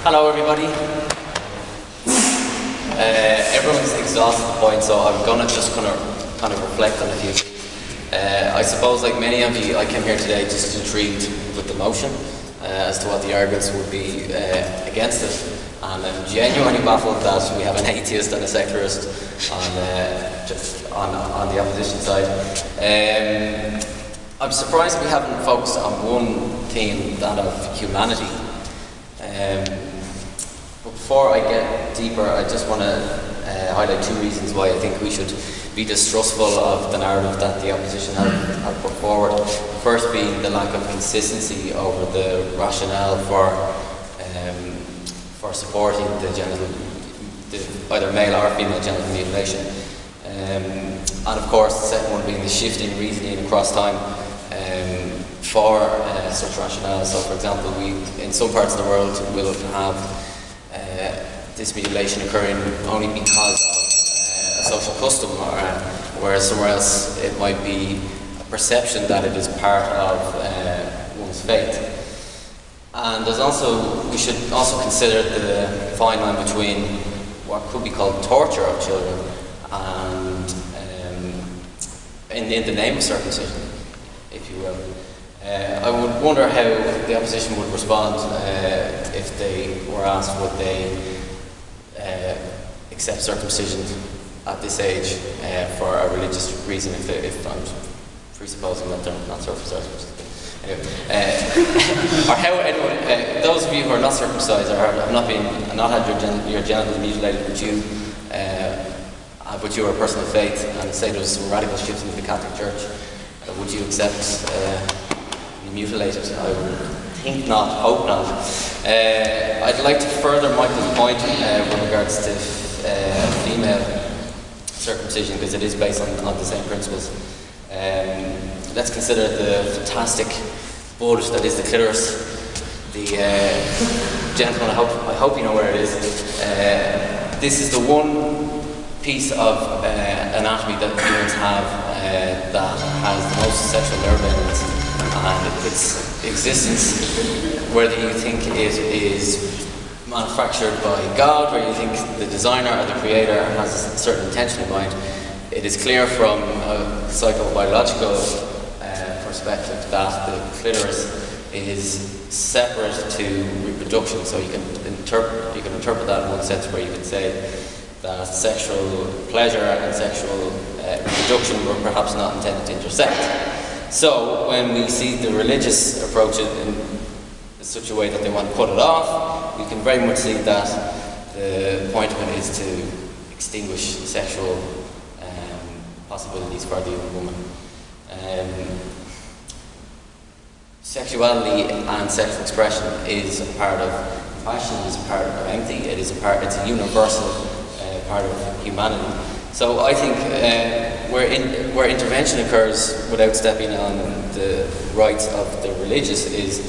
Hello everybody. Everyone's exhausted at the point, so I'm gonna just kind of reflect on a few. I suppose, like many of you, I came here today just intrigued with the motion as to what the arguments would be against it, and I'm genuinely baffled that we have an atheist and a secularist on the opposition side. I'm surprised we haven't focused on one theme, that of humanity. But before I get deeper, I just want to highlight two reasons why I think we should be distrustful of the narrative that the opposition have put forward. The first being the lack of consistency over the rationale for supporting either male or female genital mutilation. And of course, the second one being the shifting reasoning across time for such rationale. So, for example, in some parts of the world will have this mutilation occurring only because of a social custom, whereas somewhere else it might be a perception that it is part of one's faith. And we should also consider the fine line between what could be called torture of children and in the name of circumcision, if you will. I would wonder how the opposition would respond if they were asked would they accept circumcision at this age for a religious reason, if I'm presupposing that they're not circumcised. Anyway, or how anyone, those of you who are not circumcised or have not had your genitals mutilated, but you are a person of faith, and say there was some radical shifts in the Catholic Church, would you accept be mutilated? I would think not, hope not. I'd like to further Michael's point with regards to female circumcision, because it is based on the same principles. Let's consider the fantastic bud that is the clitoris. The gentleman, I hope you know where it is. This is the one piece of anatomy that humans have that has the most sexual nerve endings, and its existence, whether you think it is manufactured by God, or you think the designer or the creator has a certain intention in mind, it is clear from a psychobiological perspective that the clitoris is separate to reproduction. So you can interpret that in one sense, where you can say that sexual pleasure and sexual reproduction were perhaps not intended to intersect. So when we see the religious approach it in such a way that they want to put it off, we can very much see that the point of it is to extinguish sexual possibilities for the young woman. Sexuality and sexual expression is a part of passion, is a part of empathy, it's a universal part of humanity. So I think where intervention occurs without stepping on the rights of the religious is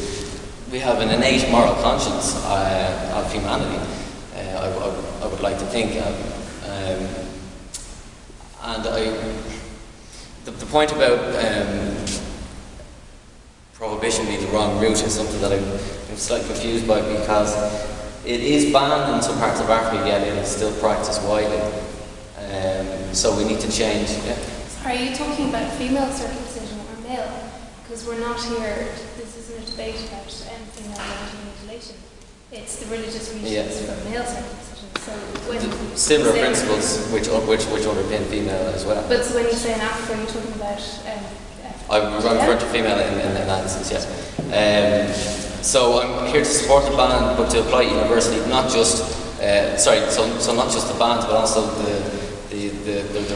we have an innate moral conscience of humanity, I would like to think. The point about prohibition being the wrong route is something that I'm slightly confused by, because it is banned in some parts of Africa, yet it is still practiced widely. So we need to change. Yeah. Are you talking about female circumcision or male? Because we're not here, this isn't a debate about female genital mutilation. It's the religious reasons for male circumcision. So when similar principles which underpin female as well. But so when you say in Africa, you're talking about I'm referring to female in that instance, yes. So I'm here to support the ban, but to apply it universally, not just so not just the bans, but also the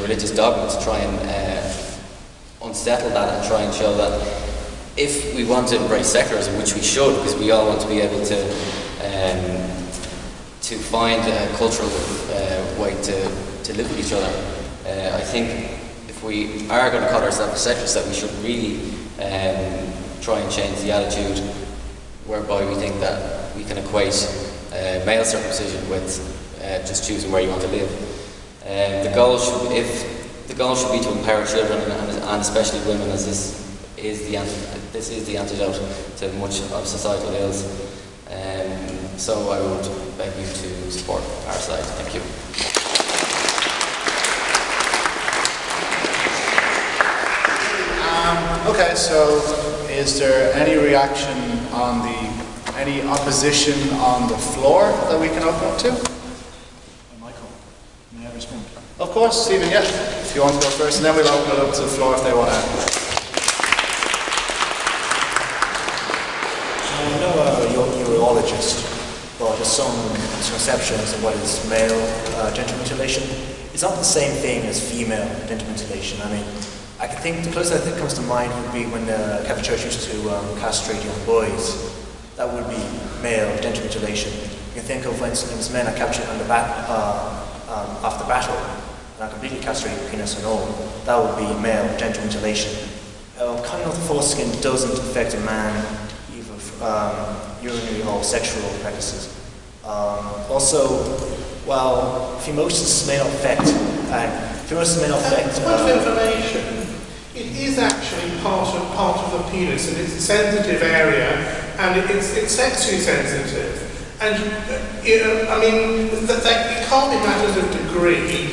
religious dogma, to try and unsettle that and try and show that if we want to embrace secularism, which we should, because we all want to be able to find a cultural way to live with each other, I think if we are going to call ourselves secularists, that we should really try and change the attitude whereby we think that we can equate male circumcision with just choosing where you want to live. The goal should be to empower children and especially women, as this is the antidote to much of societal ills. So I would beg you to support our side. Thank you. Okay, so is there any reaction on any opposition on the floor that we can open up to? Michael, may I respond? Of course, Stephen, yeah. If you want to go first, and then we'll open it up to the floor if they want to. I know you're a urologist, but there's some misconceptions of what is male genital mutilation. It's not the same thing as female genital mutilation. I mean, I think the closest I think comes to mind would be when the Catholic Church used to castrate young boys. That would be male genital mutilation. You can think of when it was men are captured after battle and are completely castrated penis and all. That would be male genital mutilation. Cutting off the foreskin doesn't affect a man either urinary or sexual practices. Also, while phimosis may not affect, point of information. It is actually part of the penis, and it's a sensitive area, and it's sexually sensitive. And I mean, it can't be matters of degree.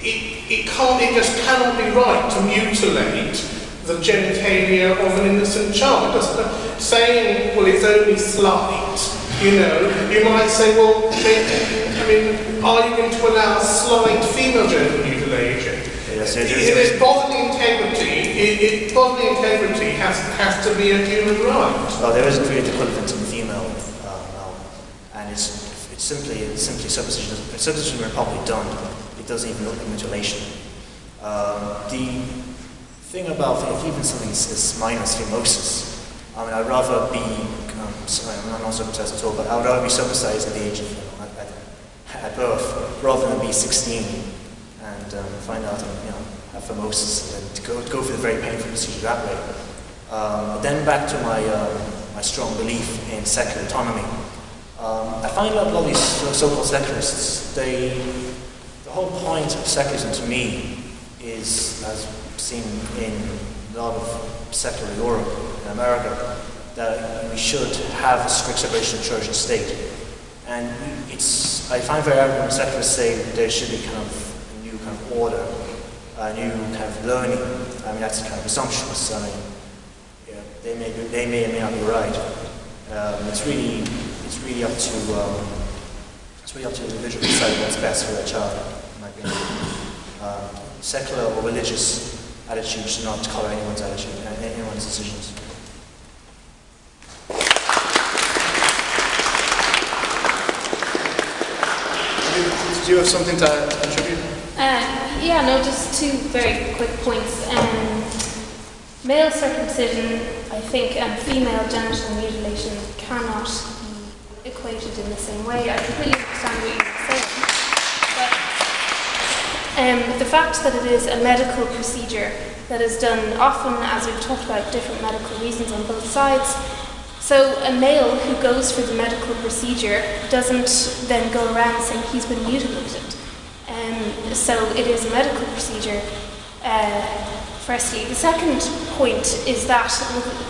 It just cannot be right to mutilate the genitalia of an innocent child. Saying, well, it's only slight. You might say, well, I mean, are you going to allow slight female genital mutilation? Yes, it is bodily integrity. Bodily integrity has to be a human right. Well, there isn't really equivalent in female, and it's simply circumcision. Circumcision when properly done, it doesn't even look like mutilation. The thing about even something as minor as phimosis, I mean, I'd rather be. I'm not circumcised at all, but I would rather be circumcised at the age of at birth rather than be 16 and find out have phimosis and then go for the very painful procedure that way. But then back to my strong belief in secular autonomy. I find out a lot of these so-called secularists, the whole point of secularism to me is, as seen in a lot of secular Europe and America, that we should have a strict separation of church and state. And I find very arrogant when secularists say there should be kind of a new kind of order, a new kind of learning. I mean, that's kind of presumptuous. I mean, they may or may not be right. It's really up to the individual to decide what's best for their child, in my opinion. Secular or religious attitude should not colour anyone's attitude, anyone's decisions. Do you have something to contribute? Just two very quick points. Male circumcision, I think, and female genital mutilation cannot be equated in the same way. I completely understand what you're saying, but the fact that it is a medical procedure that is done often, as we've talked about, different medical reasons on both sides. So a male who goes for the medical procedure doesn't then go around saying he's been mutilated. So it is a medical procedure, firstly. The second point is that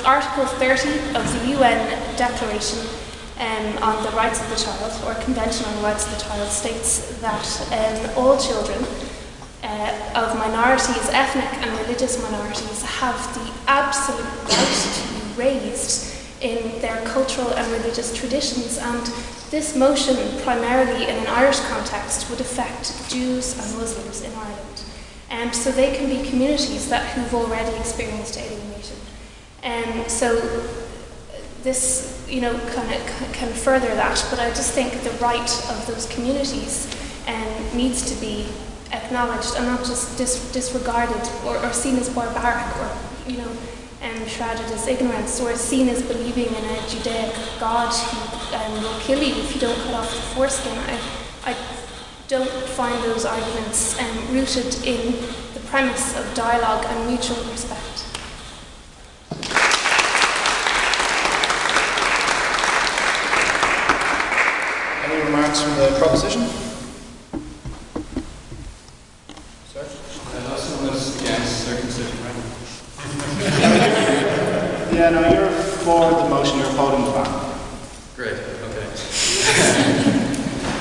Article 30 of the UN Declaration on the Rights of the Child, or Convention on the Rights of the Child, states that all children of minorities, ethnic and religious minorities, have the absolute right to be raised in their cultural and religious traditions, and this motion, primarily in an Irish context, would affect Jews and Muslims in Ireland. So they can be communities who've already experienced alienation. So this, can further that, but I just think the right of those communities needs to be acknowledged and not just disregarded or seen as barbaric or, shrouded as ignorance, or seen as believing in a Judaic God who will kill you if you don't cut off the foreskin. I don't find those arguments rooted in the premise of dialogue and mutual respect. Any remarks from the proposition? Sir? Last one was against circumcision, right? Yeah, no, you're for the motion, you're opposing the ban. Great, okay.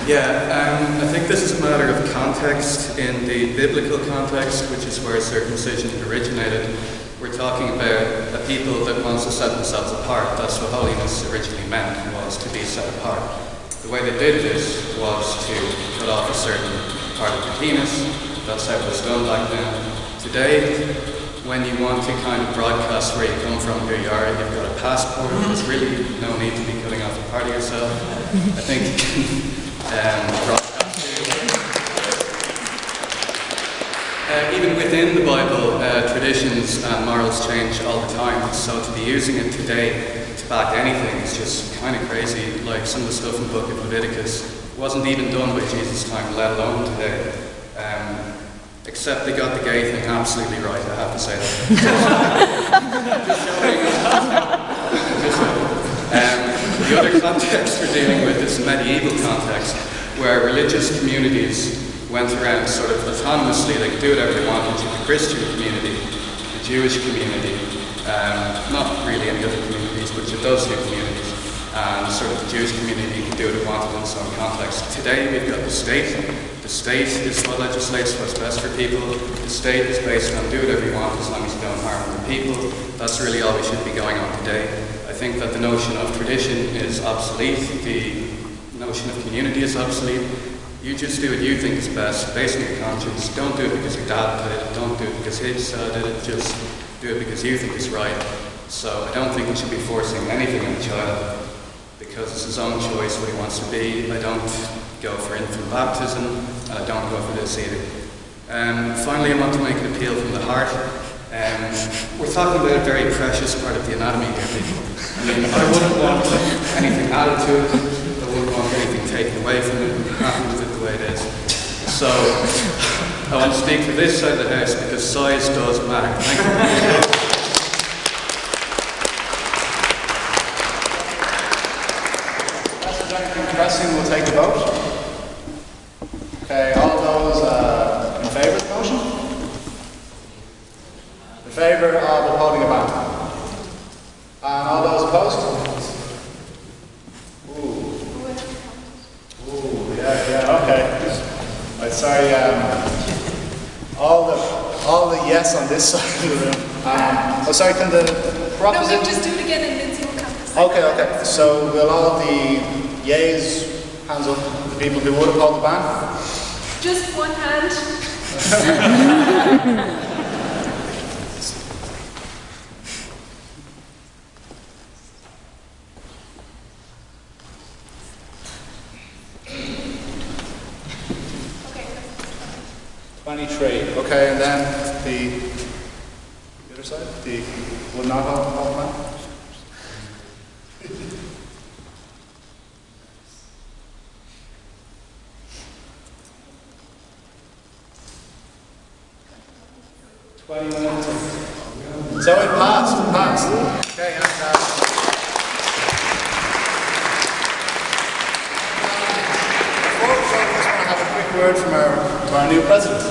Yeah, I think this is a matter of context. In the biblical context, which is where circumcision originated, we're talking about a people that wants to set themselves apart. That's what holiness originally meant, was to be set apart. The way they did this was to cut off a certain part of the penis. That's how it was done back then. Today, when you want to kind of broadcast where you come from, who you are, you've got a passport, there's really no need to be cutting off a part of yourself. I think broadcast even within the Bible, traditions and morals change all the time, so to be using it today to back anything is just kind of crazy. Like some of the stuff in the book of Leviticus wasn't even done by Jesus' time, let alone today. Except they got the gay thing absolutely right, I have to say that. The other context we're dealing with is the medieval context, where religious communities went around sort of autonomously, they could do whatever they wanted. The Christian community, the Jewish community, not really any other communities, but those two communities, and sort of the Jewish community could do what it wanted in its own context. Today we've got the state. The state is what legislates what's best for people. The state is based on do whatever you want as long as you don't harm the people. That's really all we should be going on today. I think that the notion of tradition is obsolete. The notion of community is obsolete. You just do what you think is best, based on your conscience. Don't do it because your dad did it. Don't do it because his dad did it. Just do it because you think it's right. So I don't think we should be forcing anything on a child because it's his own choice what he wants to be. I don't go for infant baptism, and I don't go for this either. Finally, I want to make an appeal from the heart. We're talking about a very precious part of the anatomy here, people. I mean, I wouldn't want anything added to it. I wouldn't want anything taken away from it. I'm happy with it the way it is. So, I want to speak for this side of the house because size does matter. Thank you. We'll take the vote. Okay, all those in favour of the motion? In favour of upholding a ban? And all those opposed? Ooh, yeah, okay. Right, sorry, all the yes on this side of the room. Sorry, can the proposition... No, just do it again and then see what comes. Okay. So will all the yeas, hands up, the people who would uphold the ban? Just one hand. Okay. 23. Okay, and then the other side? The would not uphold the ban? So it passed. Okay, and before we go, I just want to have a quick word from our new president.